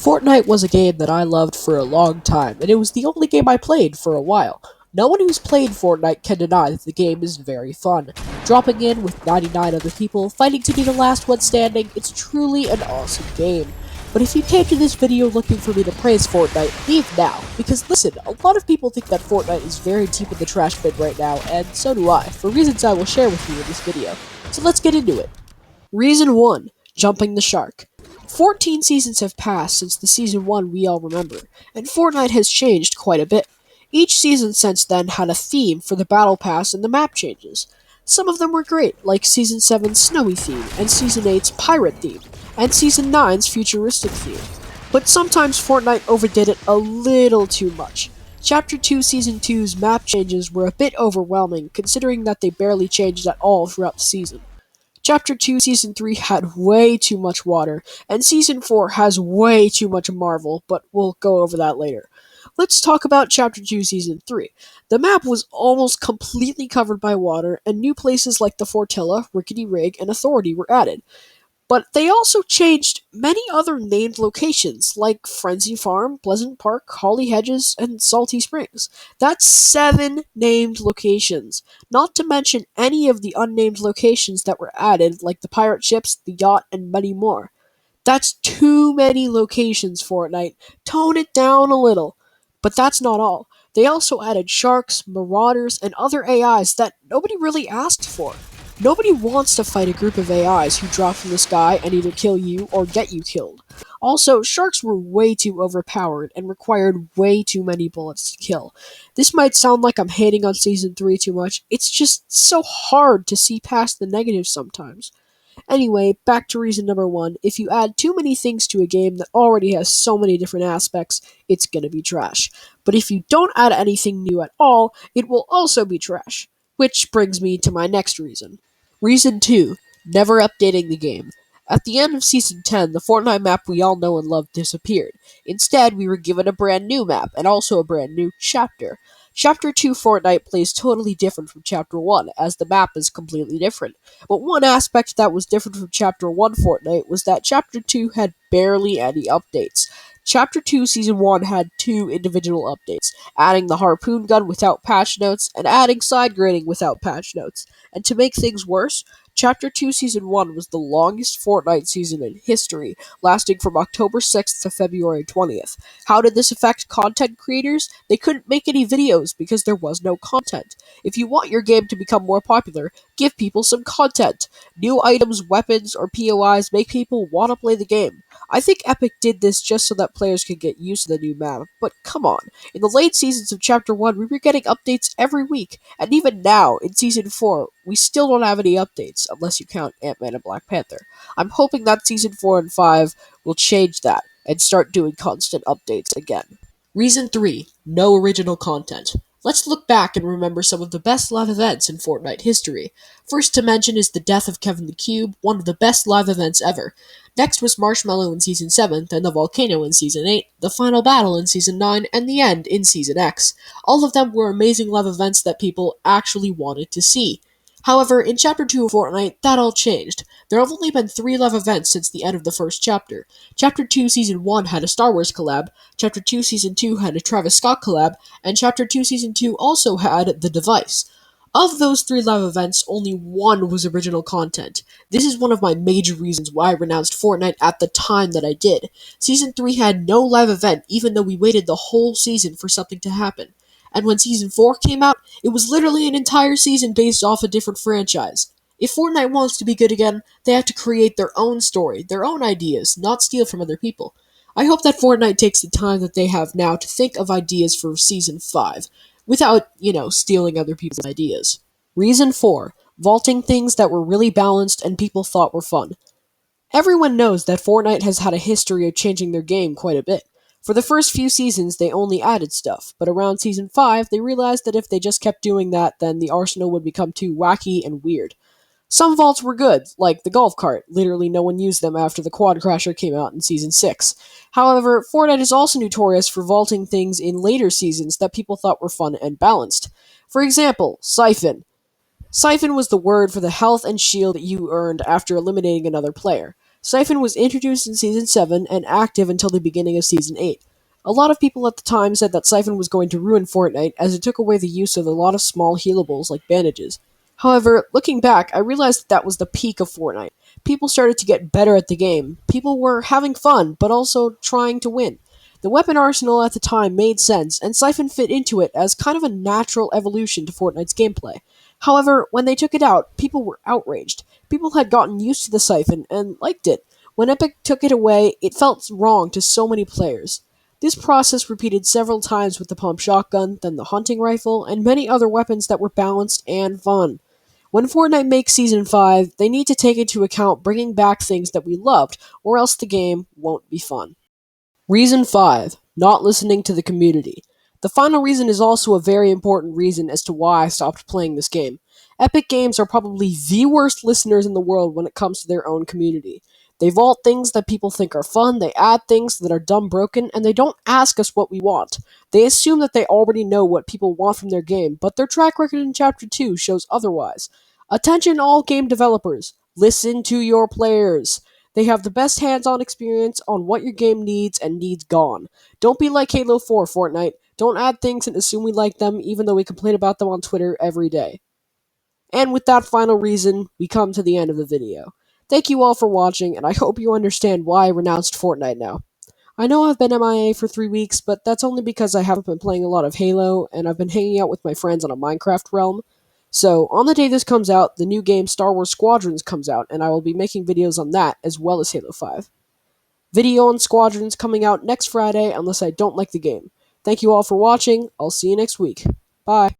Fortnite was a game that I loved for a long time, and it was the only game I played for a while. No one who's played Fortnite can deny that the game is very fun. Dropping in with 99 other people, fighting to be the last one standing, it's truly an awesome game. But if you came to this video looking for me to praise Fortnite, leave now. Because listen, a lot of people think that Fortnite is very deep in the trash bin right now, and so do I, for reasons I will share with you in this video. So let's get into it. Reason 1. Jumping the Shark. 14 seasons have passed since the Season 1 we all remember, and Fortnite has changed quite a bit. Each season since then had a theme for the Battle Pass and the map changes. Some of them were great, like Season 7's Snowy theme, and Season 8's Pirate theme, and Season 9's Futuristic theme. But sometimes Fortnite overdid it a little too much. Chapter 2 Season 2's map changes were a bit overwhelming, considering that they barely changed at all throughout the season. Chapter 2 Season 3 had way too much water, and Season 4 has way too much Marvel, but we'll go over that later. Let's talk about Chapter 2 Season 3. The map was almost completely covered by water, and new places like the Fortilla, Rickety Rig, and Authority were added. But they also changed many other named locations, like Frenzy Farm, Pleasant Park, Holly Hedges, and Salty Springs. That's 7 named locations, not to mention any of the unnamed locations that were added, like the pirate ships, the yacht, and many more. That's too many locations, Fortnite. Tone it down a little. But that's not all. They also added sharks, marauders, and other AIs that nobody really asked for. Nobody wants to fight a group of AIs who drop from the sky and either kill you or get you killed. Also, sharks were way too overpowered and required way too many bullets to kill. This might sound like I'm hating on Season 3 too much, it's just so hard to see past the negatives sometimes. Anyway, back to reason number 1, if you add too many things to a game that already has so many different aspects, it's gonna be trash. But if you don't add anything new at all, it will also be trash. Which brings me to my next reason. Reason 2. Never updating the game. At the end of Season 10, the Fortnite map we all know and love disappeared. Instead, we were given a brand new map, and also a brand new chapter. Chapter 2 Fortnite plays totally different from Chapter 1, as the map is completely different. But one aspect that was different from Chapter 1 Fortnite was that Chapter 2 had barely any updates. Chapter 2 Season 1 had 2 individual updates, adding the harpoon gun without patch notes, and adding side grading without patch notes. And to make things worse, Chapter 2 Season 1 was the longest Fortnite season in history, lasting from October 6th to February 20th. How did this affect content creators? They couldn't make any videos because there was no content. If you want your game to become more popular, give people some content. New items, weapons, or POIs make people want to play the game. I think Epic did this just so that players could get used to the new map, but come on. In the late seasons of Chapter 1, we were getting updates every week, and even now, in Season 4, we still don't have any updates, unless you count Ant-Man and Black Panther. I'm hoping that Season 4 and 5 will change that, and start doing constant updates again. Reason 3. No original content. Let's look back and remember some of the best live events in Fortnite history. First to mention is the death of Kevin the Cube, one of the best live events ever. Next was Marshmallow in Season 7, then the volcano in Season 8, the final battle in Season 9, and the end in Season X. All of them were amazing live events that people actually wanted to see. However, in Chapter 2 of Fortnite, that all changed. There have only been 3 live events since the end of the first chapter. Chapter 2 Season 1 had a Star Wars collab, Chapter 2 Season 2 had a Travis Scott collab, and Chapter 2 Season 2 also had The Device. Of those 3 live events, only 1 was original content. This is one of my major reasons why I renounced Fortnite at the time that I did. Season 3 had no live event even though we waited the whole season for something to happen. And when Season 4 came out, it was literally an entire season based off a different franchise. If Fortnite wants to be good again, they have to create their own story, their own ideas, not steal from other people. I hope that Fortnite takes the time that they have now to think of ideas for Season 5, without, stealing other people's ideas. Reason 4. Vaulting things that were really balanced and people thought were fun. Everyone knows that Fortnite has had a history of changing their game quite a bit. For the first few seasons, they only added stuff, but around Season 5, they realized that if they just kept doing that, then the arsenal would become too wacky and weird. Some vaults were good, like the golf cart. Literally no one used them after the Quad Crasher came out in Season 6. However, Fortnite is also notorious for vaulting things in later seasons that people thought were fun and balanced. For example, Siphon. Siphon was the word for the health and shield you earned after eliminating another player. Siphon was introduced in Season 7 and active until the beginning of Season 8. A lot of people at the time said that Siphon was going to ruin Fortnite as it took away the use of a lot of small healables like bandages. However, looking back, I realized that was the peak of Fortnite. People started to get better at the game. People were having fun, but also trying to win. The weapon arsenal at the time made sense, and Siphon fit into it as kind of a natural evolution to Fortnite's gameplay. However, when they took it out, people were outraged. People had gotten used to the Siphon and liked it. When Epic took it away, it felt wrong to so many players. This process repeated several times with the pump shotgun, then the hunting rifle, and many other weapons that were balanced and fun. When Fortnite makes Season 5, they need to take into account bringing back things that we loved, or else the game won't be fun. Reason 5. Not listening to the community. The final reason is also a very important reason as to why I stopped playing this game. Epic Games are probably the worst listeners in the world when it comes to their own community. They vault things that people think are fun, they add things that are dumb broken, and they don't ask us what we want. They assume that they already know what people want from their game, but their track record in Chapter 2 shows otherwise. Attention all game developers. Listen to your players. They have the best hands-on experience on what your game needs and needs gone. Don't be like Halo 4 Fortnite. Don't add things and assume we like them even though we complain about them on Twitter every day. And with that final reason, we come to the end of the video. Thank you all for watching, and I hope you understand why I renounced Fortnite now. I know I've been MIA for 3 weeks, but that's only because I haven't been playing a lot of Halo, and I've been hanging out with my friends on a Minecraft realm. So, on the day this comes out, the new game Star Wars Squadrons comes out, and I will be making videos on that as well as Halo 5. Video on Squadrons coming out next Friday unless I don't like the game. Thank you all for watching, I'll see you next week. Bye.